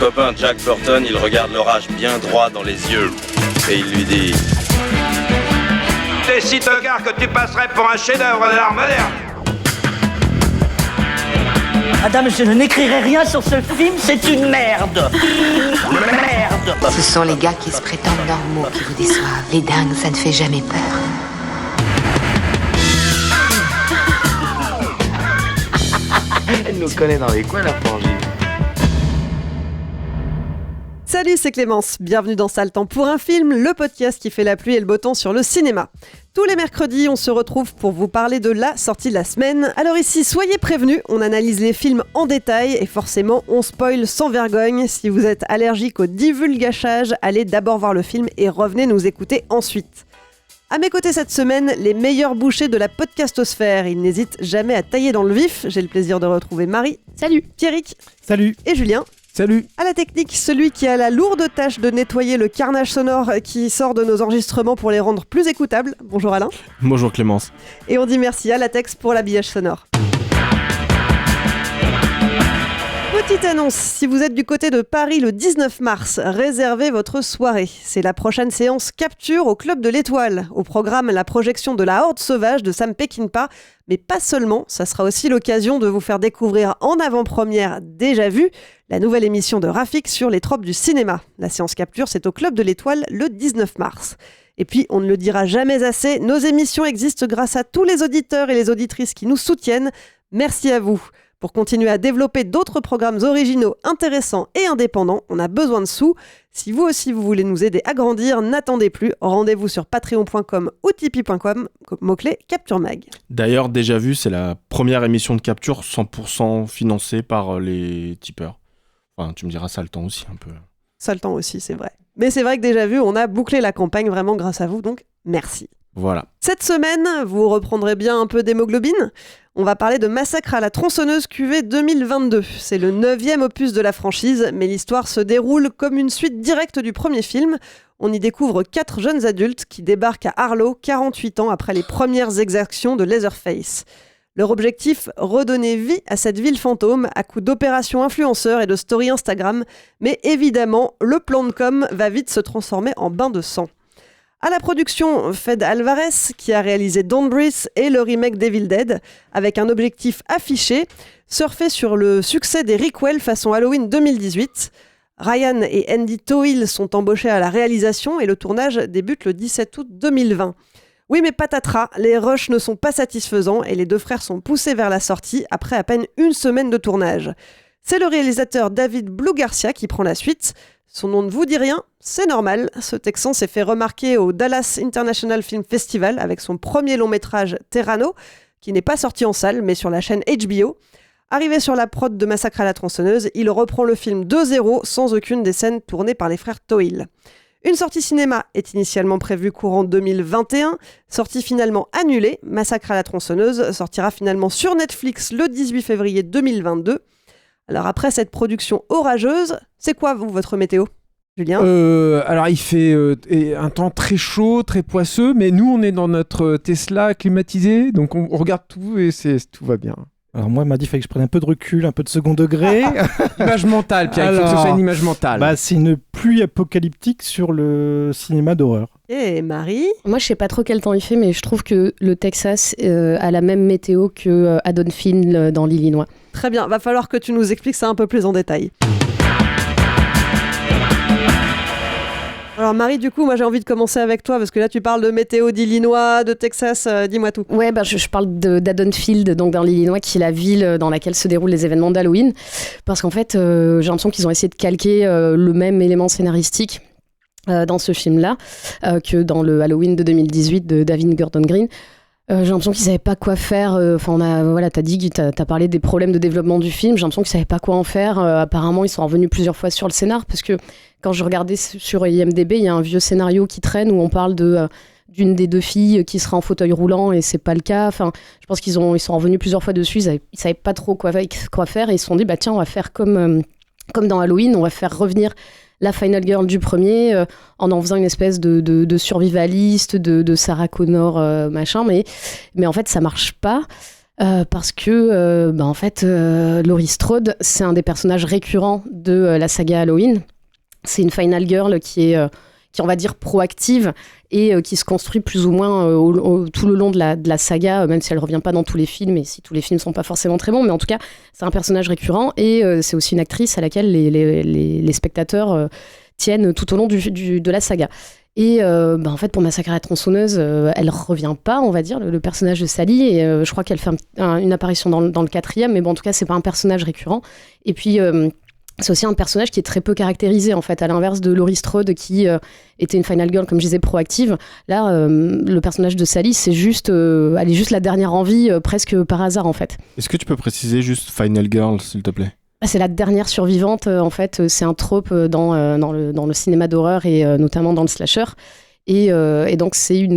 copain Jack Burton, il regarde l'orage bien droit dans les yeux et il lui dit: T'es si tocard que tu passerais pour un chef-d'œuvre de l'art moderne. Madame, je n'écrirai rien sur ce film, c'est une merde. Merde. Ce sont les gars qui se prétendent normaux qui vous déçoivent. Les dingues, ça ne fait jamais peur. Elle nous connaît dans les coins, la frangine. Salut, c'est Clémence. Bienvenue dans Sale Temps pour un film, le podcast qui fait la pluie et le beau temps sur le cinéma. Tous les mercredis, on se retrouve pour vous parler de la sortie de la semaine. Alors ici, soyez prévenus, on analyse les films en détail et forcément, on spoil sans vergogne. Si vous êtes allergique au divulgachage, allez d'abord voir le film et revenez nous écouter ensuite. À mes côtés cette semaine, les meilleurs bouchers de la podcastosphère. Ils n'hésitent jamais à tailler dans le vif. J'ai le plaisir de retrouver Marie. Salut. Pierrick. Salut. Et Julien. Salut. À la technique, celui qui a la lourde tâche de nettoyer le carnage sonore qui sort de nos enregistrements pour les rendre plus écoutables. Bonjour Alain. Bonjour Clémence. Et on dit merci à Latex pour l'habillage sonore. Petite annonce, si vous êtes du côté de Paris le 19 mars, réservez votre soirée. C'est la prochaine séance Capture au Club de l'Étoile. Au programme, la projection de La Horde Sauvage de Sam Peckinpah. Mais pas seulement, ça sera aussi l'occasion de vous faire découvrir en avant-première déjà vue la nouvelle émission de Rafik sur les tropes du cinéma. La séance Capture, c'est au Club de l'Étoile le 19 mars. Et puis, on ne le dira jamais assez, nos émissions existent grâce à tous les auditeurs et les auditrices qui nous soutiennent. Merci à vous. Pour continuer à développer d'autres programmes originaux, intéressants et indépendants, on a besoin de sous. Si vous aussi vous voulez nous aider à grandir, n'attendez plus. Rendez-vous sur patreon.com ou tipeee.com, mot-clé Capture Mag. D'ailleurs, déjà vu, c'est la première émission de Capture 100% financée par les tipeurs. Enfin, tu me diras, ça le temps aussi un peu. Ça le temps aussi, c'est vrai. Mais c'est vrai que déjà vu, on a bouclé la campagne vraiment grâce à vous, donc merci. Voilà. Cette semaine, vous reprendrez bien un peu d'hémoglobine. On va parler de Massacre à la tronçonneuse QV 2022. C'est le 9e opus de la franchise, mais l'histoire se déroule comme une suite directe du premier film. On y découvre 4 jeunes adultes qui débarquent à Harlow 48 ans après les premières exactions de Leatherface. Leur objectif, redonner vie à cette ville fantôme à coups d'opérations influenceurs et de stories Instagram. Mais évidemment, le plan de com va vite se transformer en bain de sang. À la production, Fede Alvarez, qui a réalisé Don't Breathe et le remake d'Evil Dead, avec un objectif affiché, surfer sur le succès des requels façon Halloween 2018. Ryan et Andy Tohill sont embauchés à la réalisation et le tournage débute le 17 août 2020. Oui, mais patatras, les rushs ne sont pas satisfaisants et les deux frères sont poussés vers la sortie après à peine une semaine de tournage. C'est le réalisateur David Blue Garcia qui prend la suite. Son nom ne vous dit rien, c'est normal. Ce Texan s'est fait remarquer au Dallas International Film Festival avec son premier long métrage Terrano, qui n'est pas sorti en salle mais sur la chaîne HBO. Arrivé sur la prod de Massacre à la tronçonneuse, il reprend le film de zéro sans aucune des scènes tournées par les frères Tohill. Une sortie cinéma est initialement prévue courant 2021, sortie finalement annulée. Massacre à la tronçonneuse sortira finalement sur Netflix le 18 février 2022. Alors après cette production orageuse, c'est quoi votre météo, Julien ? Alors il fait un temps très chaud, très poisseux, mais nous on est dans notre Tesla climatisé, donc on regarde tout et tout va bien. Alors moi, il m'a dit qu'il fallait que je prenne un peu de recul, un peu de second degré. Image mentale, Pierre, il faut que ce soit une image mentale. C'est une pluie apocalyptique sur le cinéma d'horreur. Et Marie ? Moi, je sais pas trop quel temps il fait, mais je trouve que le Texas a la même météo que Haddonfield dans l'Illinois. Très bien, va falloir que tu nous expliques ça un peu plus en détail. Alors Marie, du coup, moi j'ai envie de commencer avec toi parce que là tu parles de météo d'Illinois, de Texas, dis-moi tout. Ouais, je parle d'Haddonfield, donc dans l'Illinois, qui est la ville dans laquelle se déroulent les événements d'Halloween. Parce qu'en fait, j'ai l'impression qu'ils ont essayé de calquer le même élément scénaristique dans ce film-là que dans le Halloween de 2018 de David Gordon Green. J'ai l'impression qu'ils savaient pas quoi faire. T'as dit que t'as parlé des problèmes de développement du film. J'ai l'impression qu'ils savaient pas quoi en faire. Apparemment, ils sont revenus plusieurs fois sur le scénar parce que quand je regardais sur IMDb, il y a un vieux scénario qui traîne où on parle d'une des deux filles qui sera en fauteuil roulant et c'est pas le cas. Enfin, je pense ils sont revenus plusieurs fois dessus. Ils savaient pas trop quoi faire et ils se sont dit tiens, on va faire comme dans Halloween, on va faire revenir la Final Girl du premier en faisant une espèce de survivaliste, de Sarah Connor, machin, mais en fait ça marche pas. Parce que, en fait, Laurie Strode, c'est un des personnages récurrents de la saga Halloween. C'est une final girl qui, on va dire, proactive et qui se construit plus ou moins tout le long de la saga, même si elle ne revient pas dans tous les films et si tous les films ne sont pas forcément très bons. Mais en tout cas, c'est un personnage récurrent et c'est aussi une actrice à laquelle les spectateurs tiennent tout au long de la saga. Et en fait, pour Massacre à la tronçonneuse, elle revient pas, on va dire, le personnage de Sally. Et je crois qu'elle fait une apparition dans le 4e, mais bon, en tout cas, c'est pas un personnage récurrent. Et puis, c'est aussi un personnage qui est très peu caractérisé, en fait, à l'inverse de Laurie Strode, qui était une final girl, comme je disais, proactive. Là, le personnage de Sally, c'est juste, elle est juste la dernière en vie, presque par hasard, en fait. Est-ce que tu peux préciser juste Final Girl, s'il te plaît ? C'est la dernière survivante, en fait, c'est un trope dans le cinéma d'horreur et notamment dans le slasher. Et donc c'est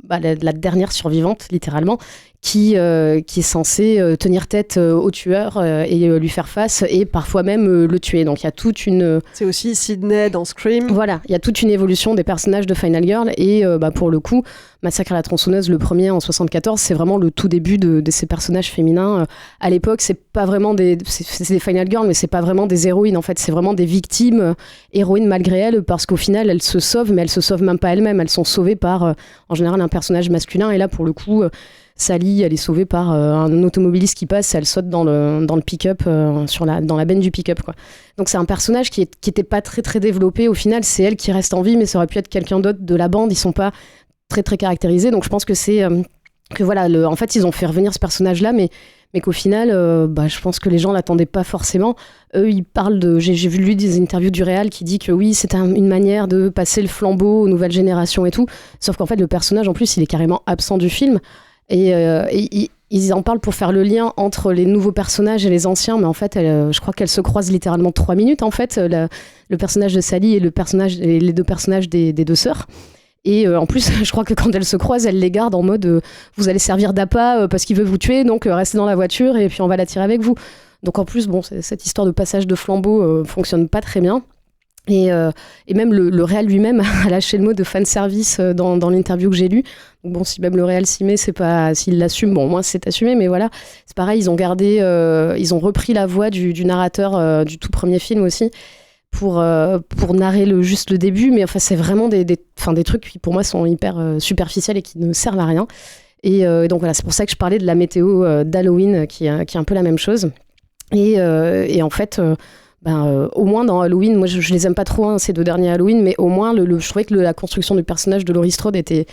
la dernière survivante, littéralement, qui est censée tenir tête au tueur et lui faire face et parfois même le tuer. Donc il y a toute une... C'est aussi Sidney dans Scream. Voilà, il y a toute une évolution des personnages de Final Girl et pour le coup, Massacre à la tronçonneuse, le premier en 74, c'est vraiment le tout début de ces personnages féminins. À l'époque, c'est pas vraiment c'est des Final Girls, mais c'est pas vraiment des héroïnes en fait, c'est vraiment des victimes, héroïnes malgré elles, parce qu'au final, elles se sauvent, mais elles se sauvent même pas elles-mêmes, elles sont sauvées par, en général, un personnage masculin, et là, pour le coup... Sally, elle est sauvée par un automobiliste qui passe, elle saute dans le pick-up, dans la benne du pick-up, quoi. Donc c'est un personnage qui était pas très très développé. Au final, c'est elle qui reste en vie, mais ça aurait pu être quelqu'un d'autre de la bande. Ils sont pas très très caractérisés. Donc je pense que c'est que voilà, en fait, ils ont fait revenir ce personnage-là, mais qu'au final, je pense que les gens l'attendaient pas forcément. Eux, ils parlent de... J'ai vu lui des interviews du réal qui dit que oui, c'était une manière de passer le flambeau aux nouvelles générations et tout. Sauf qu'en fait, le personnage, en plus, il est carrément absent du film. Et ils en parlent pour faire le lien entre les nouveaux personnages et les anciens, mais en fait, je crois qu'elles se croisent littéralement 3 minutes, en fait, le personnage de Sally et les deux personnages des deux sœurs. Et en plus, je crois que quand elles se croisent, elle les garde en mode vous allez servir d'appât parce qu'il veut vous tuer, donc restez dans la voiture et puis on va la tirer avec vous. Donc en plus, cette histoire de passage de flambeau fonctionne pas très bien. Et même le réal lui-même a lâché le mot de fanservice dans l'interview que j'ai lue. Donc bon, si même le réal s'y met, c'est pas s'il l'assume, bon, moi c'est assumé, mais voilà, c'est pareil, ils ont ils ont repris la voix du narrateur du tout premier film aussi pour narrer juste le début, mais enfin c'est vraiment des trucs qui pour moi sont hyper superficiels et qui ne servent à rien. Et donc voilà, c'est pour ça que je parlais de la météo d'Halloween qui est un peu la même chose. Et en fait... au moins dans Halloween, moi je les aime pas trop ces 2 derniers Halloween, mais au moins je trouvais que la construction du personnage de Laurie Strode était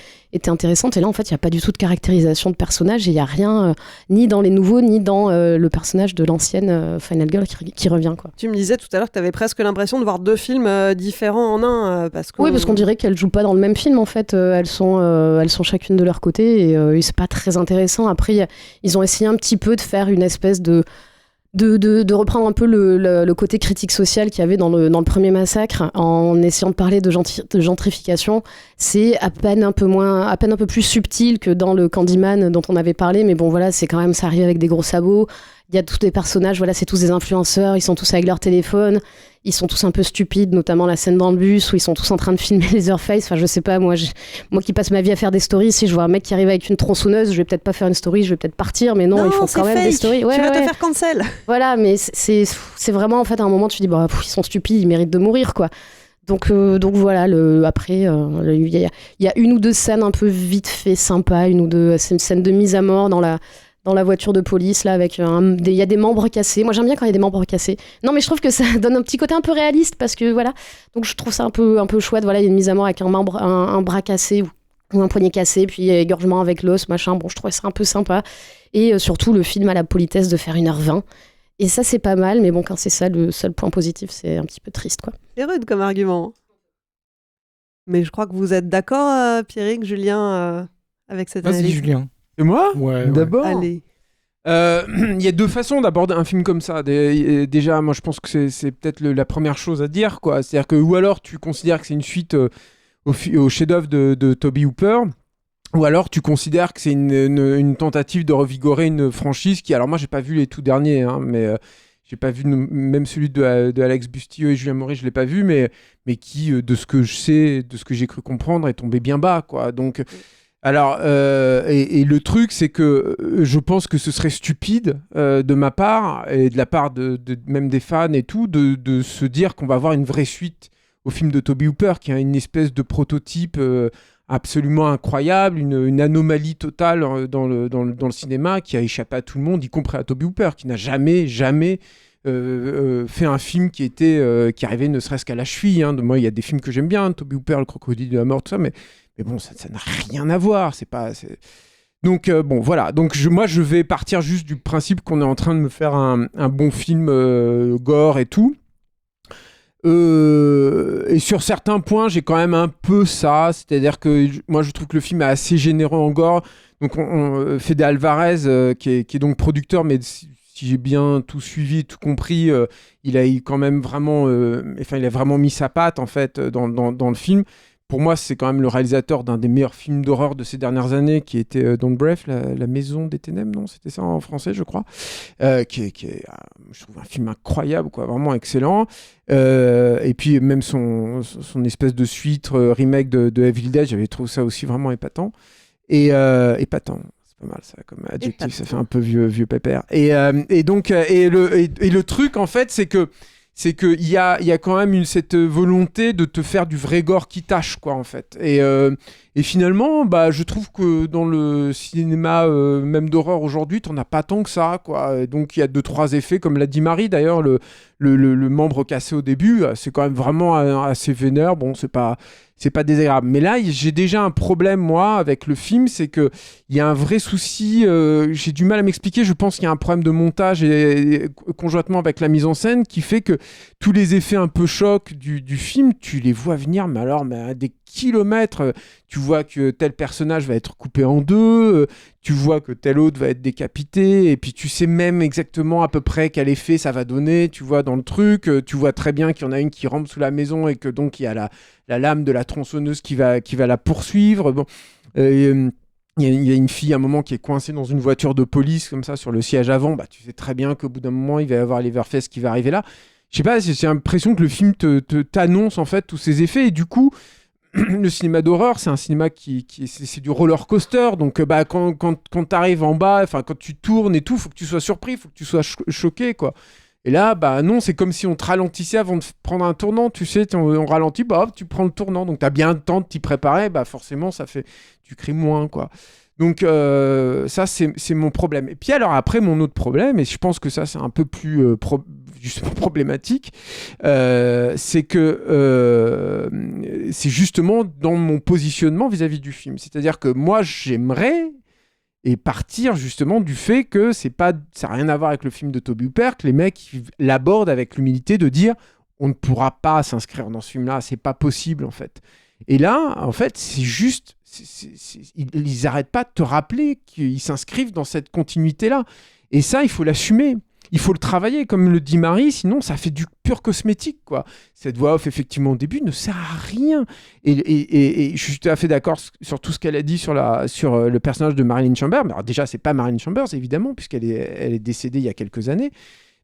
intéressante, et là en fait il n'y a pas du tout de caractérisation de personnage et il n'y a rien ni dans les nouveaux ni dans le personnage de l'ancienne Final Girl qui revient, quoi. Tu me disais tout à l'heure que tu avais presque l'impression de voir 2 films différents en un Oui, parce qu'on dirait qu'elles jouent pas dans le même film en fait, elles sont chacune de leur côté et c'est pas très intéressant. Après ils ont essayé un petit peu de faire une espèce de reprendre un peu le côté critique social qu'il y avait dans le premier massacre en essayant de parler de gentrification. C'est à peine un peu plus subtil que dans le Candyman dont on avait parlé, mais bon voilà, c'est quand même, ça arrive avec des gros sabots. Il y a tous des personnages, voilà, c'est tous des influenceurs, ils sont tous avec leur téléphone, ils sont tous un peu stupides, notamment la scène dans le bus où ils sont tous en train de filmer Leatherface. Enfin, je sais pas, moi qui passe ma vie à faire des stories, si je vois un mec qui arrive avec une tronçonneuse, je vais peut-être pas faire une story, je vais peut-être partir, mais non ils font quand même fake. Des stories. Ouais, tu vas te faire cancel. Voilà, mais c'est vraiment en fait à un moment tu te dis ils sont stupides, ils méritent de mourir, quoi. Donc voilà, après il y a une ou deux scènes un peu vite fait sympas, une ou deux scènes de mise à mort dans la voiture de police là, avec il y a des membres cassés. Moi j'aime bien quand il y a des membres cassés. Non, mais je trouve que ça donne un petit côté un peu réaliste parce que voilà. Donc je trouve ça un peu chouette. Voilà, il y a une mise à mort avec un bras cassé ou un poignet cassé, puis égorgement avec l'os, machin. Bon, je trouvais ça un peu sympa. Et surtout le film a la politesse de faire 1h20. Et ça c'est pas mal, mais bon, quand c'est ça le seul point positif, c'est un petit peu triste, quoi. C'est rude comme argument. Mais je crois que vous êtes d'accord, Pierrick, Julien, avec cette analyse. Vas-y, Julien. Et moi ? Ouais. D'abord. Allez. Il y a 2 façons d'aborder un film comme ça. Déjà, moi je pense que c'est peut-être la première chose à dire, quoi. C'est-à-dire que, ou alors tu considères que c'est une suite au chef-d'œuvre de Toby Hooper, ou alors tu considères que c'est une tentative de revigorer une franchise qui, alors moi j'ai pas vu les tout derniers, hein, mais j'ai pas vu même celui de Alex Bustillo et Julien Maury, je l'ai pas vu, mais qui, de ce que je sais, de ce que j'ai cru comprendre, est tombé bien bas, quoi. Donc Alors, et le truc, c'est que je pense que ce serait stupide de ma part et de la part de même des fans et tout, de se dire qu'on va avoir une vraie suite au film de Tobe Hooper, qui a une espèce de prototype absolument incroyable, une anomalie totale dans le cinéma qui a échappé à tout le monde, y compris à Tobe Hooper, qui n'a jamais fait un film qui arrivait ne serait-ce qu'à la cheville. Moi, il y a des films que j'aime bien, Tobe Hooper, Le Crocodile de la mort, tout ça, mais bon, ça n'a rien à voir. Donc, bon, voilà. Donc, moi, je vais partir juste du principe qu'on est en train de me faire un bon film gore et tout. Et sur certains points, j'ai quand même un peu ça. C'est-à-dire que moi, je trouve que le film est assez généreux en gore. Donc, Fede Alvarez, qui est donc producteur, mais si j'ai bien tout suivi, tout compris, il a quand même vraiment, il a vraiment mis sa patte en fait dans le film. Pour moi, c'est quand même le réalisateur d'un des meilleurs films d'horreur de ces dernières années, qui était Don't Breath, la Maison des Ténèbres, non, c'était ça en français, je crois, qui est je trouve un film incroyable, quoi, vraiment excellent. Et puis même son espèce de suite remake de Evil Dead, j'avais trouvé ça aussi vraiment épatant. Épatant. Pas mal ça comme adjectif, ça fait un peu vieux pépère. Et donc le truc en fait, c'est que il y a quand même cette volonté de te faire du vrai gore qui tâche, quoi, en fait. Et finalement, je trouve que dans le cinéma même d'horreur aujourd'hui, t'en as pas tant que ça, quoi. Et donc il y a 2-3 effets, comme l'a dit Marie d'ailleurs, le membre cassé au début, c'est quand même vraiment assez vénère. Bon, c'est pas désagréable. Mais là, j'ai déjà un problème, moi, avec le film, c'est qu'il y a un vrai souci, j'ai du mal à m'expliquer, je pense qu'il y a un problème de montage et conjointement avec la mise en scène qui fait que tous les effets un peu chocs du film, tu les vois venir, mais à des kilomètres. Tu vois que tel personnage va être coupé en deux, tu vois que tel autre va être décapité, et puis tu sais même exactement à peu près quel effet ça va donner, tu vois, dans le truc, tu vois très bien qu'il y en a une qui rampe sous la maison et que donc il y a la lame de la tronçonneuse qui va la poursuivre. Bon, il y a une fille à un moment qui est coincée dans une voiture de police comme ça sur le siège avant, tu sais très bien qu'au bout d'un moment il va y avoir Leatherface qui va arriver là. Je sais pas, j'ai l'impression que le film t'annonce en fait tous ces effets, et du coup le cinéma d'horreur, c'est un cinéma c'est du roller coaster. Donc quand t'arrives en bas, quand tu tournes et tout, faut que tu sois surpris, faut que tu sois choqué, quoi. Et là, non, c'est comme si on te ralentissait avant de prendre un tournant, tu sais, on ralentit, hop, tu prends le tournant, donc t'as bien le temps de t'y préparer, forcément ça fait, tu cries moins, quoi. Donc ça, c'est mon problème. Et puis alors après, mon autre problème, et je pense que ça c'est un peu plus justement problématique, c'est que c'est justement dans mon positionnement vis-à-vis du film. C'est-à-dire que moi, j'aimerais partir justement du fait que ça n'a rien à voir avec le film de Tobe Hooper, que les mecs l'abordent avec l'humilité de dire on ne pourra pas s'inscrire dans ce film-là, c'est pas possible en fait. Et là, en fait, c'est juste... ils n'arrêtent pas de te rappeler qu'ils s'inscrivent dans cette continuité-là. Et ça, il faut l'assumer. Il faut le travailler, comme le dit Marie, sinon ça fait du pur cosmétique, quoi. Cette voix off, effectivement, au début, ne sert à rien. Et je suis tout à fait d'accord sur tout ce qu'elle a dit sur le personnage de Marilyn Chambers. Mais alors déjà, c'est pas Marilyn Chambers, évidemment, puisqu'elle est décédée il y a quelques années.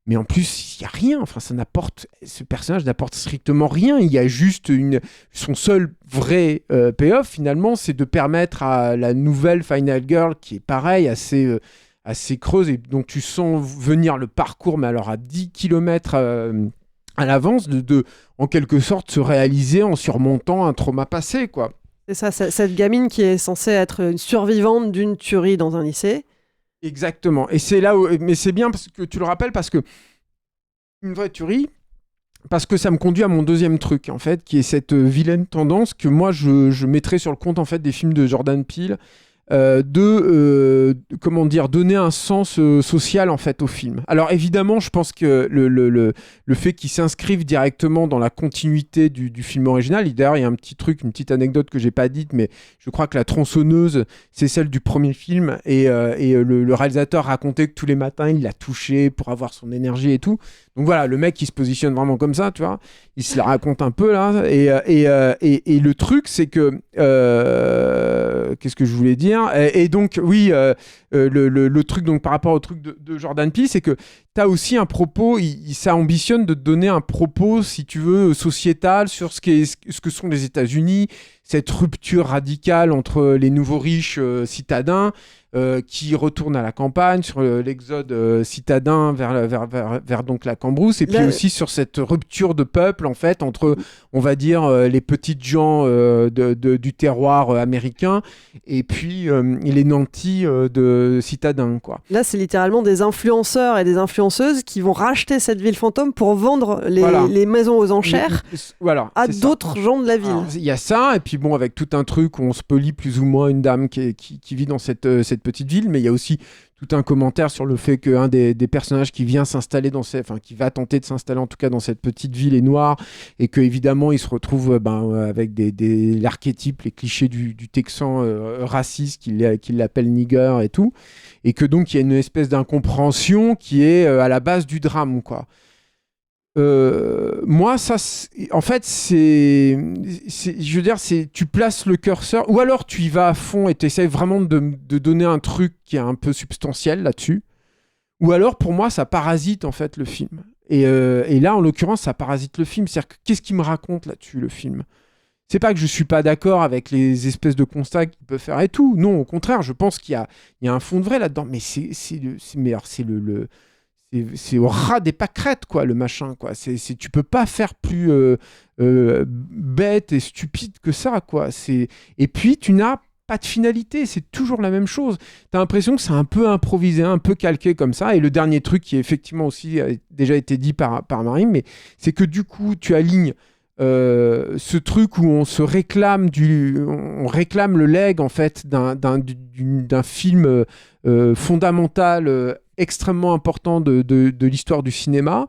Mais en plus, il n'y a rien. Enfin, ce personnage n'apporte strictement rien. Il y a juste son seul vrai payoff, finalement, c'est de permettre à la nouvelle Final Girl, qui est pareil, assez creuse, et donc tu sens venir le parcours, mais alors à 10 km à l'avance, de en quelque sorte se réaliser en surmontant un trauma passé, quoi. C'est ça, cette gamine qui est censée être une survivante d'une tuerie dans un lycée. Exactement. Et c'est là où... Mais c'est bien parce que tu le rappelles, parce que une vraie tuerie, parce que ça me conduit à mon deuxième truc, en fait, qui est cette vilaine tendance que moi, je mettrais sur le compte, en fait, des films de Jordan Peele, donner un sens social en fait au film. Alors évidemment, je pense que le fait qu'ils s'inscrivent directement dans la continuité du film original, d'ailleurs il y a une petite anecdote que j'ai pas dite, mais je crois que la tronçonneuse c'est celle du premier film, et le réalisateur racontait que tous les matins il la touchait pour avoir son énergie et tout. Donc voilà, le mec il se positionne vraiment comme ça, tu vois, il se la raconte un peu là, et le truc c'est que qu'est-ce que je voulais dire, et donc oui, le truc donc par rapport au truc de Jordan Peele, c'est que t'as aussi un propos, ça ambitionne de te donner un propos, si tu veux, sociétal sur ce que sont les États-Unis, cette rupture radicale entre les nouveaux riches citadins qui retournent à la campagne, sur l'exode citadin vers donc la Cambrousse, et puis aussi sur cette rupture de peuple, en fait, entre, on va dire, les petites gens du terroir américain et puis les nantis de citadins, quoi. Là, c'est littéralement des influenceurs et des influenceuses qui vont racheter cette ville fantôme pour vendre les maisons aux enchères à d'autres gens de la ville. Il y a ça, et puis bon, avec tout un truc où on spolie plus ou moins une dame qui vit dans cette petite ville, mais il y a aussi tout un commentaire sur le fait qu'un des personnages qui vient s'installer qui va tenter de s'installer en tout cas dans cette petite ville est noir, et que évidemment il se retrouve avec l'archétype, les clichés du Texan raciste qui l'appelle nigger et tout, et que donc il y a une espèce d'incompréhension qui est à la base du drame, quoi. Moi, ça, en fait, je veux dire, tu places le curseur, ou alors tu y vas à fond et tu essaies vraiment de donner un truc qui est un peu substantiel là-dessus, ou alors pour moi, ça parasite en fait le film. Et là, en l'occurrence, ça parasite le film. C'est-à-dire que qu'est-ce qu'il me raconte là-dessus, le film ? C'est pas que je suis pas d'accord avec les espèces de constats qu'il peut faire et tout. Non, au contraire, je pense qu'il y a un fond de vrai là-dedans. Mais c'est au ras des pâquerettes, quoi, le machin, quoi. Tu peux pas faire plus bête et stupide que ça, quoi. Et puis tu n'as pas de finalité, c'est toujours la même chose. T'as l'impression que c'est un peu improvisé, un peu calqué comme ça. Et le dernier truc qui effectivement aussi a déjà été dit par Marie, mais c'est que du coup tu alignes ce truc où on réclame le legs en fait d'un film fondamental, extrêmement important de l'histoire du cinéma,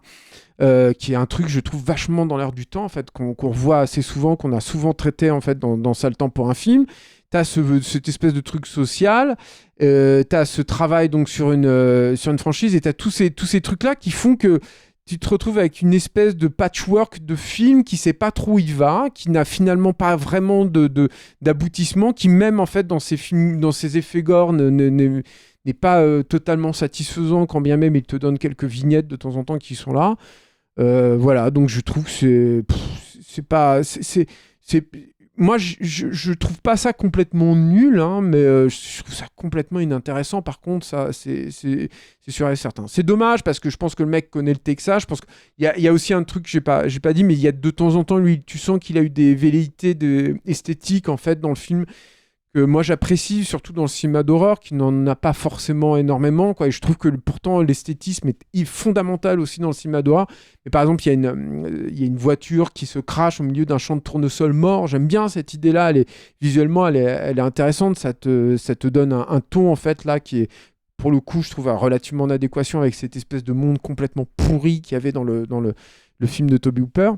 qui est un truc, je trouve, vachement dans l'air du temps, en fait, qu'on revoit assez souvent, qu'on a souvent traité en fait dans Sale temps pour un film. T'as cette espèce de truc social, t'as ce travail donc sur une franchise, et t'as tous ces trucs-là qui font que tu te retrouves avec une espèce de patchwork de film qui sait pas trop où il va, qui n'a finalement pas vraiment d'aboutissement, qui même en fait dans ces films, dans ces effets gore n'est pas totalement satisfaisant, quand bien même il te donne quelques vignettes de temps en temps qui sont là. Voilà, donc je trouve que moi, je trouve pas ça complètement nul, hein, mais je trouve ça complètement inintéressant. Par contre, ça, c'est sûr et certain. C'est dommage parce que je pense que le mec connaît le Texas. Je pense qu'il y a aussi un truc que j'ai pas dit, mais il y a de temps en temps, lui, tu sens qu'il a eu des velléités esthétiques en fait dans le film que moi j'apprécie, surtout dans le cinéma d'horreur, qui n'en a pas forcément énormément, quoi. Et je trouve que pourtant l'esthétisme est fondamental aussi dans le cinéma d'horreur. Mais par exemple, il y a une voiture qui se crache au milieu d'un champ de tournesol mort. J'aime bien cette idée-là. Visuellement, elle est intéressante. Ça te donne un ton en fait là qui est, pour le coup, je trouve relativement en adéquation avec cette espèce de monde complètement pourri qu'il y avait dans le film de Tobe Hooper.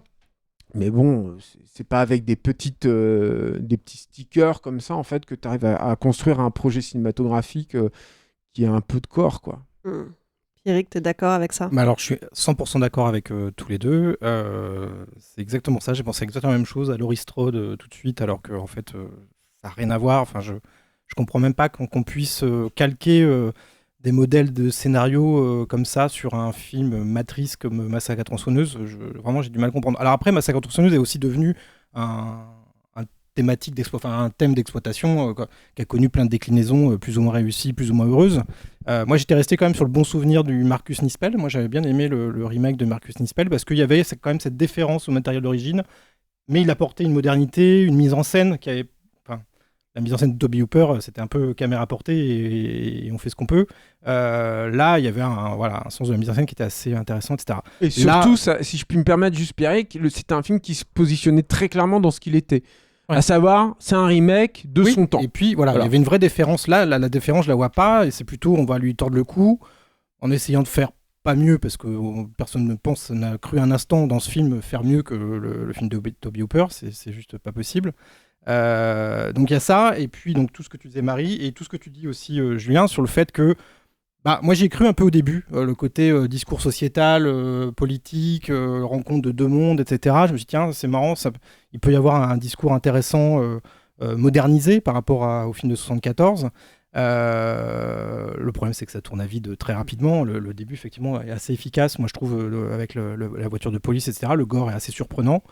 Mais bon, c'est pas avec des petits stickers comme ça en fait que tu arrives à construire un projet cinématographique qui a un peu de corps, quoi. Pierrick, t'es d'accord avec ça ? Alors, je suis 100% d'accord avec tous les deux. C'est exactement ça. J'ai pensé exactement la même chose à Laurie Strode tout de suite, alors que en fait, ça n'a rien à voir. Enfin, je comprends même pas qu'on puisse calquer des modèles de scénario comme ça sur un film matrice comme Massacre à la tronçonneuse. Vraiment, j'ai du mal à comprendre. Alors après, Massacre à la tronçonneuse est aussi devenu un thème d'exploitation qui a connu plein de déclinaisons plus ou moins réussies, plus ou moins heureuses. Moi, j'étais resté quand même sur le bon souvenir du Marcus Nispel. Moi, j'avais bien aimé le remake de Marcus Nispel parce qu'il y avait quand même cette déférence au matériel d'origine, mais il apportait une modernité, une mise en scène qui avait... La mise en scène de Tobe Hooper, c'était un peu caméra portée et on fait ce qu'on peut. Là, il y avait un sens de la mise en scène qui était assez intéressant, etc. Et surtout, si je puis me permettre, juste Pierrick, c'était un film qui se positionnait très clairement dans ce qu'il était. Ouais. À savoir, c'est un remake de son temps. Et puis, voilà, il y avait une vraie déférence. Là, la déférence, je la vois pas. Et c'est plutôt, on va lui tordre le cou en essayant de faire pas mieux, parce que personne ne pense, n'a cru un instant dans ce film faire mieux que le film de Tobe Hooper. C'est juste pas possible. Donc il y a ça, et puis donc tout ce que tu disais Marie, et tout ce que tu dis aussi Julien, sur le fait que moi j'y ai cru un peu au début, le côté discours sociétal, politique, rencontre de deux mondes, etc. Je me suis dit tiens, c'est marrant, il peut y avoir un discours intéressant, modernisé par rapport au film de 74. Le problème, c'est que ça tourne à vide très rapidement. Le début, effectivement, est assez efficace. Moi, je trouve, avec la voiture de police, etc., le gore est assez surprenant.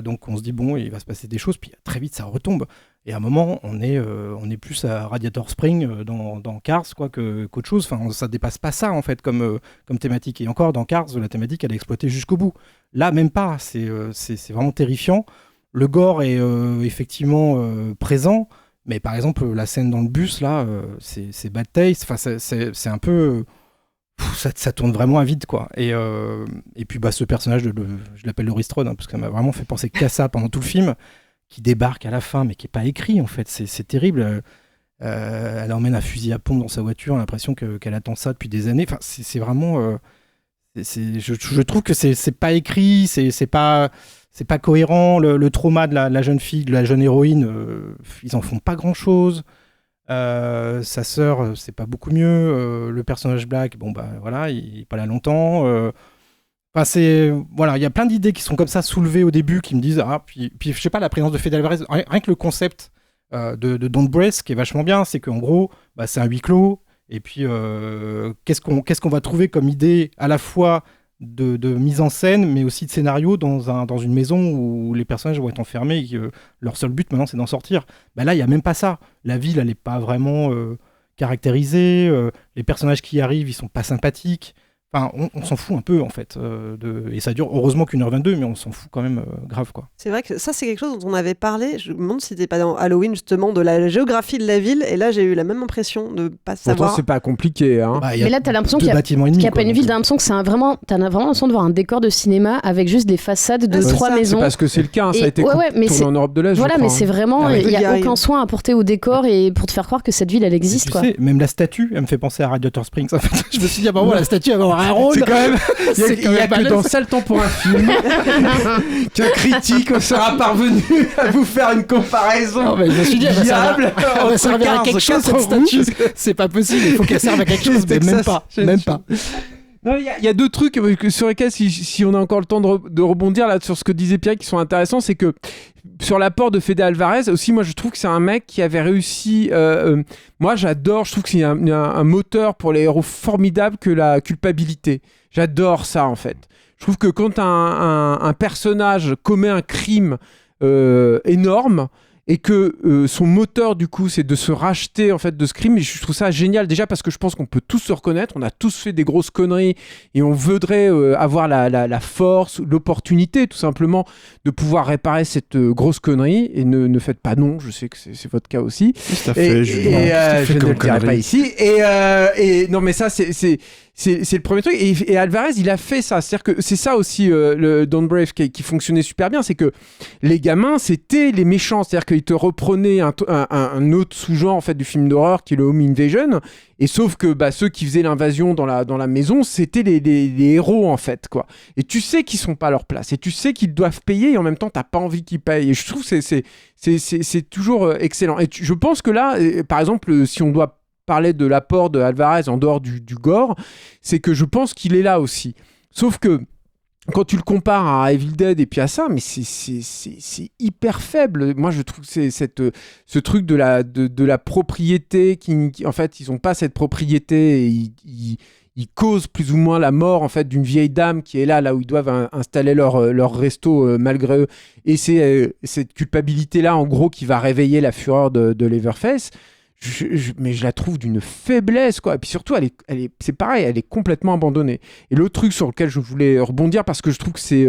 Donc, on se dit, bon, il va se passer des choses, puis très vite, ça retombe. Et à un moment, on est plus à Radiator Springs dans Cars qu'autre chose. Enfin, ça dépasse pas ça, en fait, comme thématique. Et encore, dans Cars, la thématique, elle est exploitée jusqu'au bout. Là, même pas. C'est vraiment terrifiant. Le gore est effectivement présent. Mais par exemple, la scène dans le bus, là, c'est bad taste. Enfin, c'est un peu... Ça tourne vraiment à vide, quoi. Et puis, ce personnage, je l'appelle Laurie Strode, parce qu'elle m'a vraiment fait penser qu'à ça pendant tout le film, qui débarque à la fin, mais qui n'est pas écrit, en fait. C'est terrible. Elle emmène un fusil à pompe dans sa voiture, on a l'impression qu'elle attend ça depuis des années. Enfin, c'est vraiment... je trouve que c'est pas écrit, c'est pas cohérent. Le trauma de la jeune fille, de la jeune héroïne, ils en font pas grand chose. Sa sœur, c'est pas beaucoup mieux. Le personnage Black, voilà, il est pas là longtemps. Voilà, il y a plein d'idées qui sont comme ça soulevées au début, qui me disent puis je sais pas, la présence de Fede Alvarez, rien que le concept de Don't Breathe, qui est vachement bien, c'est qu'en gros, c'est un huis clos. Et puis, qu'est-ce qu'on va trouver comme idée à la fois de mise en scène, mais aussi de scénario dans une maison où les personnages vont être enfermés et que leur seul but maintenant, c'est d'en sortir. Là, il n'y a même pas ça. La ville, elle n'est pas vraiment caractérisée. Les personnages qui arrivent, ils sont pas sympathiques. Enfin, on s'en fout un peu, en fait. Et ça dure heureusement qu'1h22, mais on s'en fout quand même grave, quoi. C'est vrai que ça, c'est quelque chose dont on avait parlé. Je me demande si c'était pas dans Halloween, justement, de la géographie de la ville. Et là, j'ai eu la même impression de pas savoir. Pourtant, c'est pas compliqué. Hein. Mais là, t'as l'impression qu'il n'y a pas une ville. T'as l'impression que c'est vraiment l'impression de voir un décor de cinéma avec juste des façades de 3 maisons. C'est parce que c'est le cas. Ça a été tourné en Europe de l'Est. Voilà, mais c'est vraiment. Il n'y a aucun soin apporté au décor et pour te faire croire que cette ville, elle existe. Tu sais, même la statue, elle me fait penser à Radiator Springs. En fait, je me suis dit, la statue, elle va avoir un rôle. C'est quand même. Il y a que dans Ça le temps pour un film qu'un critique sera parvenu à vous faire une comparaison. Non, mais je me suis dit, elle va servir à quelque chose, cette statue. C'est pas possible, il faut qu'elle serve à quelque chose, mais même pas. Non, il y a 2 trucs sur lesquels, si on a encore le temps de rebondir là sur ce que disait Pierre, qui sont intéressants, c'est que sur l'apport de Fede Alvarez aussi, moi je trouve que c'est un mec qui avait réussi. Moi j'adore, je trouve que c'est un moteur pour les héros formidable que la culpabilité. J'adore ça, en fait. Je trouve que quand un personnage commet un crime énorme et que son moteur, du coup, c'est de se racheter, en fait, de ce crime, je trouve ça génial. Déjà parce que je pense qu'on peut tous se reconnaître. On a tous fait des grosses conneries et on voudrait avoir la force, l'opportunité, tout simplement, de pouvoir réparer cette grosse connerie. Et ne faites pas non, je sais que c'est votre cas aussi. Tout à fait, Julien. Je ne le dirai pas ici. Et non, mais ça, c'est le premier truc. Et Alvarez, il a fait ça. C'est-à-dire que c'est ça aussi, le Don't Breathe qui fonctionnait super bien. C'est que les gamins, c'était les méchants. C'est-à-dire qu'ils te reprenaient un autre sous-genre, en fait, du film d'horreur qui est le Home Invasion. Et sauf que ceux qui faisaient l'invasion dans la maison, c'était les héros, en fait, quoi. Et tu sais qu'ils sont pas à leur place. Et tu sais qu'ils doivent payer. Et en même temps, t'as pas envie qu'ils payent. Et je trouve que c'est toujours excellent. Et je pense que là, par exemple, si on doit parler de l'apport de Alvarez en dehors du gore, c'est que je pense qu'il est là aussi. Sauf que quand tu le compares à Evil Dead et puis à ça, mais c'est hyper faible. Moi, je trouve que c'est ce truc de la propriété qui en fait, ils n'ont pas cette propriété et ils causent plus ou moins la mort, en fait, d'une vieille dame qui est là où ils doivent installer leur resto malgré eux. Et c'est cette culpabilité-là, en gros, qui va réveiller la fureur de Leatherface. Mais je la trouve d'une faiblesse, quoi. Et puis surtout, c'est pareil, elle est complètement abandonnée. Et l'autre truc sur lequel je voulais rebondir, parce que je trouve que c'est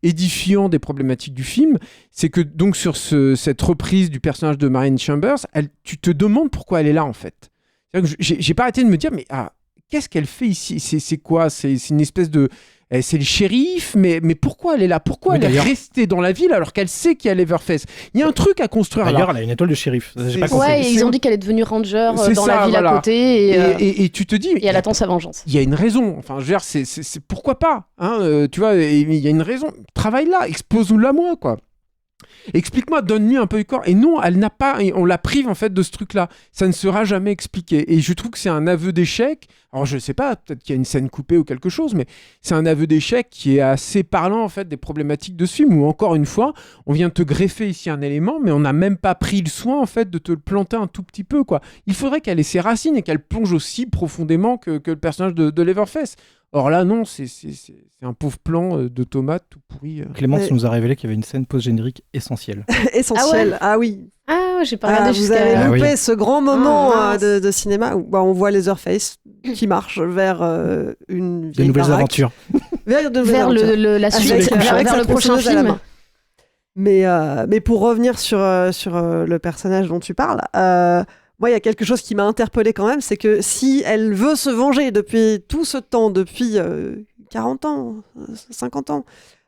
édifiant des problématiques du film, c'est que donc sur cette reprise du personnage de Marion Chambers, tu te demandes pourquoi elle est là, en fait. C'est-à-dire que j'ai pas arrêté de me dire, mais qu'est-ce qu'elle fait ici ? C'est quoi ? C'est une espèce de... C'est le shérif, mais pourquoi elle est là ? Pourquoi elle est restée dans la ville alors qu'elle sait qu'il y a Leatherface ? Il y a un truc à construire là. D'ailleurs, elle a une étoile de shérif. Ouais, ils ont dit qu'elle est devenue ranger dans la ville à côté. Et tu te dis... Et elle attend sa vengeance. Il y a une raison. Enfin, je veux dire, c'est pourquoi pas, hein, tu vois, il y a une raison. Travaille là, expose-nous-la moi, quoi. explique-moi, donne-lui un peu du corps. Et non, elle n'a pas, et on la prive en fait de ce truc-là. Ça ne sera jamais expliqué. Et je trouve que c'est un aveu d'échec. Alors je sais pas, peut-être qu'il y a une scène coupée ou quelque chose, mais c'est un aveu d'échec qui est assez parlant en fait des problématiques de ce film, où encore une fois, on vient te greffer ici un élément, mais on n'a même pas pris le soin en fait de te le planter un tout petit peu, quoi. Il faudrait qu'elle ait ses racines et qu'elle plonge aussi profondément que le personnage de Leatherface. Or là, non, c'est un pauvre plan de tomate tout pourri. Clémence nous a révélé qu'il y avait une scène post-générique essentielle. Essentielle, ah oui. Ah, j'ai pas regardé vous jusqu'à... avez loupé oui. ce grand moment de cinéma où on voit Leatherface qui marche vers une De vieille nouvelles baraque. aventures. Vers la suite, avec vers sa le prochain tronçonneuse à la film. main. Mais pour revenir sur le personnage dont tu parles, moi, il y a quelque chose qui m'a interpellée quand même, c'est que si elle veut se venger depuis tout ce temps, depuis 40 ans, 50 ans,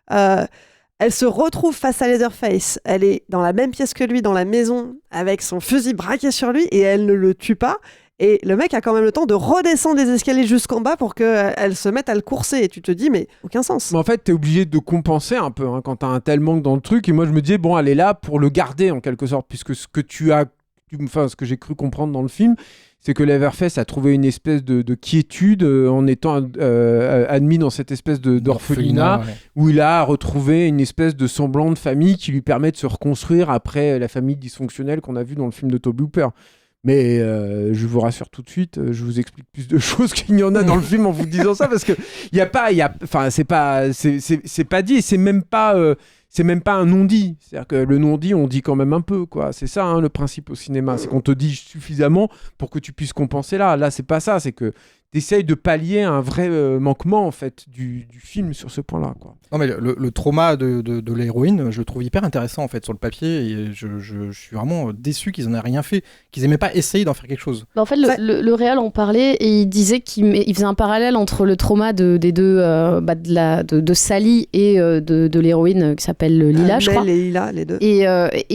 elle se retrouve face à Leatherface. Elle est dans la même pièce que lui, dans la maison, avec son fusil braqué sur lui, et elle ne le tue pas. Et le mec a quand même le temps de redescendre les escaliers jusqu'en bas pour qu'elle se mette à le courser. Et tu te dis, mais aucun sens. Mais en fait, t'es obligé de compenser un peu quand t'as un tel manque dans le truc. Et moi, je me disais, bon, elle est là pour le garder en quelque sorte, puisque ce que j'ai cru comprendre dans le film, c'est que Leatherface a trouvé une espèce de quiétude en étant admis dans cette espèce d'orphelinat où il a retrouvé une espèce de semblant de famille qui lui permet de se reconstruire après la famille dysfonctionnelle qu'on a vue dans le film de Toby Hooper. Mais je vous rassure tout de suite, je vous explique plus de choses qu'il n'y en a dans le film en vous disant ça, parce que c'est pas dit, c'est même pas un non-dit. C'est-à-dire que le non-dit, on dit quand même un peu, quoi. C'est ça, le principe au cinéma, c'est qu'on te dit suffisamment pour que tu puisses compenser là. Là, c'est pas ça, c'est que t'essayes de pallier un vrai manquement en fait du film sur ce point-là, quoi. Non mais le trauma de l'héroïne, je le trouve hyper intéressant en fait sur le papier, et je suis vraiment déçu qu'ils en aient rien fait, qu'ils aimaient pas essayer d'en faire quelque chose. En fait, le réal en parlait et il disait qu'il faisait un parallèle entre le trauma des deux, de Sally et de l'héroïne qui s'appelle Lila, je crois. Mel et Lila, les deux. Et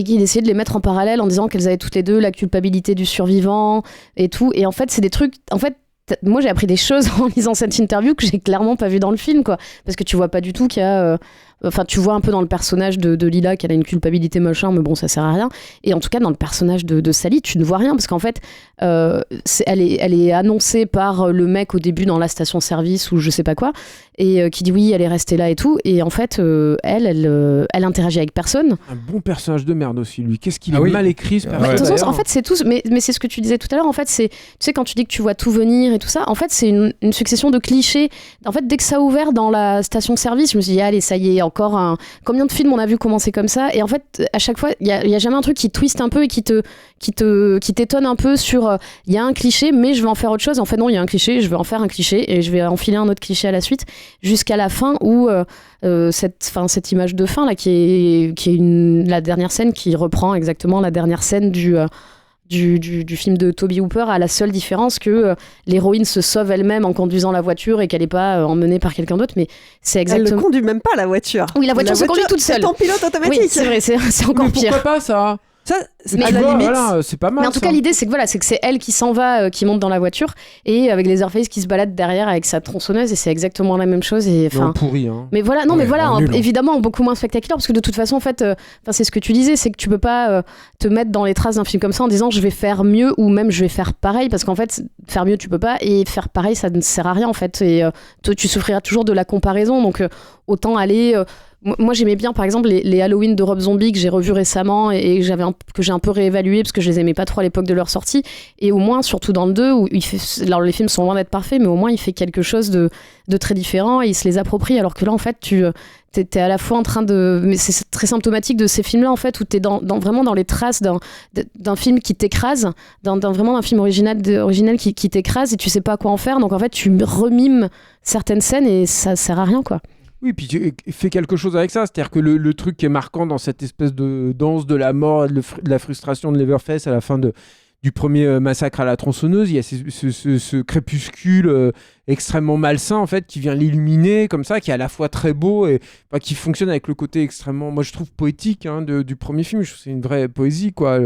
qu'il essayait de les mettre en parallèle en disant qu'elles avaient toutes les deux la culpabilité du survivant et tout. Et en fait, c'est des trucs... En fait, moi, j'ai appris des choses en lisant cette interview que j'ai clairement pas vu dans le film, quoi. Parce que tu vois pas du tout qu'il y a... Enfin, tu vois un peu dans le personnage de Lila qu'elle a une culpabilité machin, mais bon, ça sert à rien. Et en tout cas, dans le personnage de Sally, tu ne vois rien, parce qu'en fait, elle est annoncée par le mec au début dans la station-service ou je sais pas quoi, et qui dit oui, elle est restée là et tout. Et en fait, elle interagit avec personne. Un bon personnage de merde aussi, lui. Qu'est-ce qu'il est mal écrit, ce personnage. De toute façon, en fait, c'est tout. Mais c'est ce que tu disais tout à l'heure. En fait, tu sais, quand tu dis que tu vois tout venir et tout ça, en fait, c'est une succession de clichés. En fait, dès que ça a ouvert dans la station-service, je me suis dit, allez, ça y est, encore un... Combien de films on a vu commencer comme ça? Et en fait, à chaque fois, il y a jamais un truc qui twiste un peu et qui t'étonne un peu sur il y a un cliché, mais je vais en faire autre chose. En fait, non, il y a un cliché, je vais en faire un cliché et je vais enfiler un autre cliché à la suite jusqu'à la fin où cette image de fin là qui est la dernière scène qui reprend exactement la dernière scène du film de Toby Hooper, à la seule différence que l'héroïne se sauve elle-même en conduisant la voiture et qu'elle n'est pas emmenée par quelqu'un d'autre, mais c'est exactement... Elle ne conduit même pas la voiture. Oui, la voiture se conduit toute seule. C'est en pilote automatique. Oui, c'est vrai, c'est encore mais pire. Pourquoi pas ça? Ça, Mais à la limite, voilà, c'est pas mal. Mais en tout cas, l'idée, c'est que c'est elle qui s'en va, qui monte dans la voiture, et avec Leatherface qui se balade derrière avec sa tronçonneuse, et c'est exactement la même chose. Et non, pourri, hein. Mais voilà, non, Ouais, mais voilà, nul, évidemment, beaucoup moins spectaculaire, parce que de toute façon, en fait, c'est ce que tu disais, c'est que tu peux pas te mettre dans les traces d'un film comme ça en disant je vais faire mieux ou même je vais faire pareil, parce qu'en fait, faire mieux, tu peux pas, et faire pareil, ça ne sert à rien, en fait. Et toi, tu souffriras toujours de la comparaison, donc autant aller. Moi, j'aimais bien, par exemple, les Halloween de Rob Zombie que j'ai revus récemment et que j'ai un peu réévalué parce que je les aimais pas trop à l'époque de leur sortie. Et au moins, surtout dans le 2, où alors les films sont loin d'être parfaits, mais au moins il fait quelque chose de très différent et il se les approprie. Alors que là, en fait, t'es à la fois en train de... Mais c'est très symptomatique de ces films-là, en fait, où t'es vraiment dans les traces d'un film qui t'écrase, vraiment d'un film original qui t'écrase et tu sais pas à quoi en faire. Donc, en fait, tu remimes certaines scènes et ça sert à rien, quoi. Oui, puis tu fais quelque chose avec ça. C'est-à-dire que le truc qui est marquant dans cette espèce de danse de la mort, de la frustration de Leatherface à la fin du premier massacre à la tronçonneuse, il y a ce crépuscule extrêmement malsain, en fait, qui vient l'illuminer comme ça, qui est à la fois très beau et qui fonctionne avec le côté extrêmement, moi je trouve, poétique du premier film. Je trouve que c'est une vraie poésie, quoi.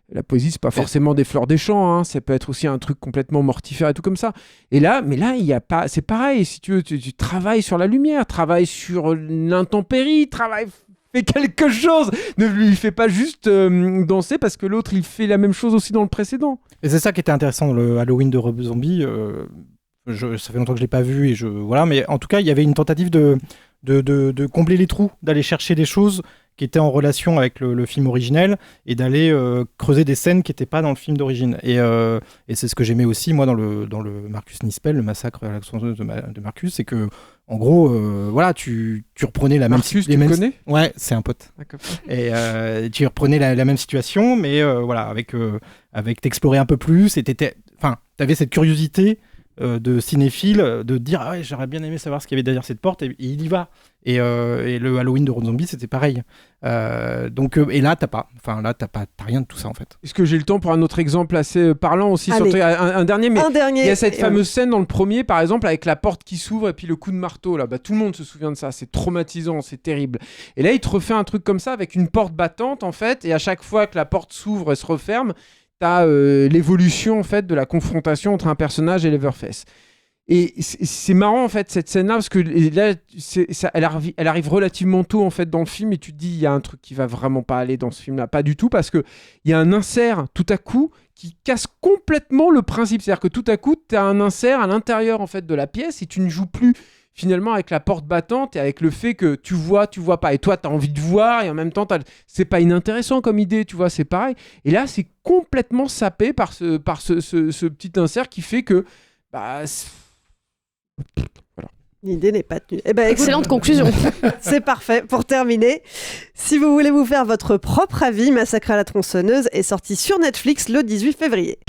La poésie, c'est pas forcément des fleurs des champs, hein. Ça peut être aussi un truc complètement mortifère et tout comme ça. Mais là, il y a pas. C'est pareil. Si tu veux, tu travailles sur la lumière, travailles sur l'intempérie, Fais quelque chose. Ne lui fais pas juste danser parce que l'autre il fait la même chose aussi dans le précédent. Et c'est ça qui était intéressant dans le Halloween de Rob Zombie. Ça fait longtemps que je l'ai pas vu voilà, mais en tout cas il y avait une tentative de combler les trous, d'aller chercher des choses qui étaient en relation avec le film originel et d'aller creuser des scènes qui n'étaient pas dans le film d'origine. Et c'est ce que j'aimais aussi moi dans le Marcus Nispel, le massacre à la tronçonneuse de Marcus, c'est que en gros, voilà, tu reprenais la Marcus, même... tu le connais ? Ouais, c'est un pote. D'accord. Et tu reprenais la même situation, mais voilà, avec t'explorer un peu plus, et t'avais cette curiosité de cinéphile, de dire ah ouais, j'aurais bien aimé savoir ce qu'il y avait derrière cette porte, et il y va. Et le Halloween de Rob Zombie, c'était pareil. Et là, t'as rien de tout ça en fait. Est-ce que j'ai le temps pour un autre exemple assez parlant aussi Allez. un dernier, mais Un dernier. il y a cette fameuse scène dans le premier, par exemple, avec la porte qui s'ouvre et puis le coup de marteau là. Bah, tout le monde se souvient de ça. C'est traumatisant, c'est terrible. Et là, il te refait un truc comme ça avec une porte battante en fait, et à chaque fois que la porte s'ouvre et se referme, t'as l'évolution en fait de la confrontation entre un personnage et Leatherface. Et c'est marrant en fait cette scène-là parce que là, elle arrive relativement tôt en fait dans le film et tu te dis il y a un truc qui va vraiment pas aller dans ce film-là, pas du tout, parce que il y a un insert tout à coup qui casse complètement le principe. C'est-à-dire que tout à coup tu as un insert à l'intérieur en fait de la pièce et tu ne joues plus finalement avec la porte battante et avec le fait que tu vois pas, et toi tu as envie de voir et en même temps c'est pas inintéressant comme idée, tu vois, c'est pareil. Et là c'est complètement sapé par ce petit insert qui fait que voilà. L'idée n'est pas tenue. Eh ben, Excellente conclusion. C'est parfait. Pour terminer, si vous voulez vous faire votre propre avis, Massacre à la tronçonneuse est sorti sur Netflix le 18 février.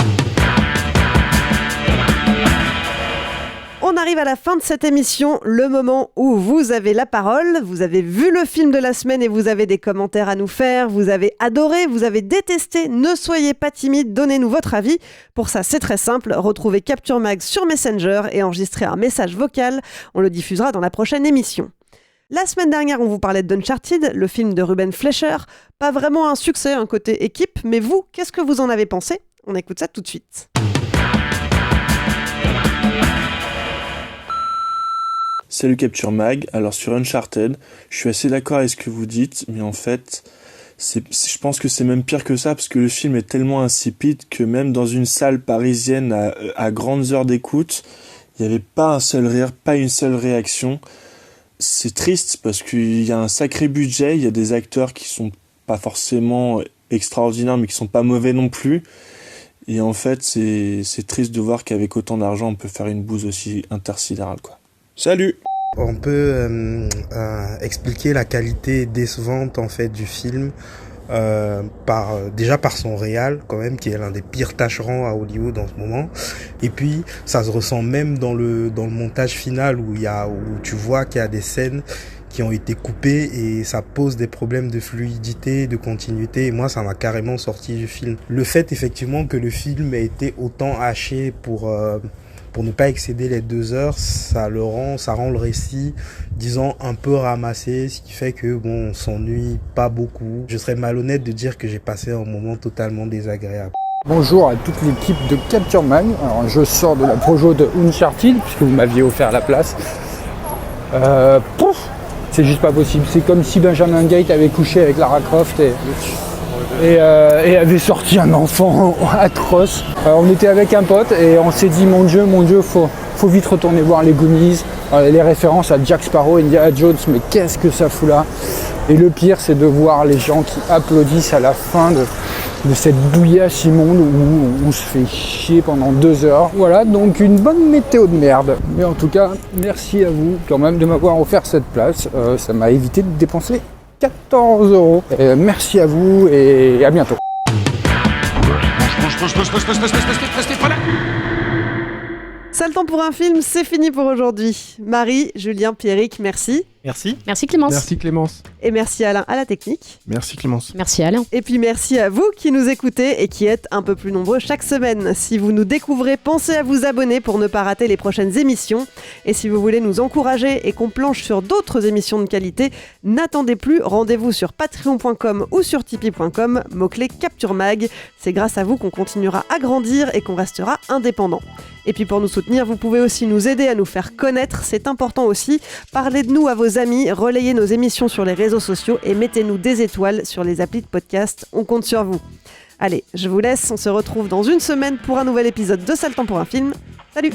On arrive à la fin de cette émission, le moment où vous avez la parole, vous avez vu le film de la semaine et vous avez des commentaires à nous faire, vous avez adoré, vous avez détesté, ne soyez pas timide, donnez-nous votre avis. Pour ça, c'est très simple, retrouvez Capture Mag sur Messenger et enregistrez un message vocal, on le diffusera dans la prochaine émission. La semaine dernière, on vous parlait d'Uncharted, le film de Ruben Fleischer. Pas vraiment un succès, un côté équipe, mais vous, qu'est-ce que vous en avez pensé ? On écoute ça tout de suite. Salut Capture Mag, alors sur Uncharted, je suis assez d'accord avec ce que vous dites, mais en fait, je pense que c'est même pire que ça, parce que le film est tellement insipide que même dans une salle parisienne à grandes heures d'écoute, il n'y avait pas un seul rire, pas une seule réaction. C'est triste, parce qu'il y a un sacré budget, il y a des acteurs qui sont pas forcément extraordinaires, mais qui sont pas mauvais non plus. Et en fait, c'est triste de voir qu'avec autant d'argent, on peut faire une bouse aussi intersidérale, quoi. Salut! On peut expliquer la qualité décevante en fait du film déjà par son réal quand même, qui est l'un des pires tâcherons à Hollywood en ce moment, et puis ça se ressent même dans le montage final où tu vois qu'il y a des scènes qui ont été coupées et ça pose des problèmes de fluidité, de continuité, et moi ça m'a carrément sorti du film. Le fait effectivement que le film ait été autant haché pour ne pas excéder les 2 heures, ça rend le récit, disons, un peu ramassé, ce qui fait que on s'ennuie pas beaucoup. Je serais malhonnête de dire que j'ai passé un moment totalement désagréable. Bonjour à toute l'équipe de Capture Mag. Alors, je sors de la projo de Uncharted, puisque vous m'aviez offert la place. C'est juste pas possible. C'est comme si Benjamin Gate avait couché avec Lara Croft et avait sorti un enfant atroce. On était avec un pote et on s'est dit mon Dieu, faut vite retourner voir les Goonies, les références à Jack Sparrow, Indiana Jones, mais qu'est-ce que ça fout là? Et le pire, c'est de voir les gens qui applaudissent à la fin de cette douillasse immonde où on se fait chier pendant 2 heures. Voilà, donc une bonne météo de merde. Mais en tout cas, merci à vous quand même de m'avoir offert cette place. Ça m'a évité de dépenser 14 €. Merci à vous et à bientôt. Ça le temps pour un film, c'est fini pour aujourd'hui. Marie, Julien, Pierrick, merci. Merci. Merci Clémence. Merci Clémence. Et merci Alain à la technique. Merci Clémence. Merci Alain. Et puis merci à vous qui nous écoutez et qui êtes un peu plus nombreux chaque semaine. Si vous nous découvrez, pensez à vous abonner pour ne pas rater les prochaines émissions. Et si vous voulez nous encourager et qu'on planche sur d'autres émissions de qualité, n'attendez plus, rendez-vous sur patreon.com ou sur tipeee.com, mot-clé Capture Mag. C'est grâce à vous qu'on continuera à grandir et qu'on restera indépendant. Et puis pour nous soutenir, vous pouvez aussi nous aider à nous faire connaître, c'est important aussi. Parlez de nous à vos vos amis, relayez nos émissions sur les réseaux sociaux et mettez-nous des étoiles sur les applis de podcast. On compte sur vous. Allez, je vous laisse, on se retrouve dans une semaine pour un nouvel épisode de Sale Temps pour un film. Salut!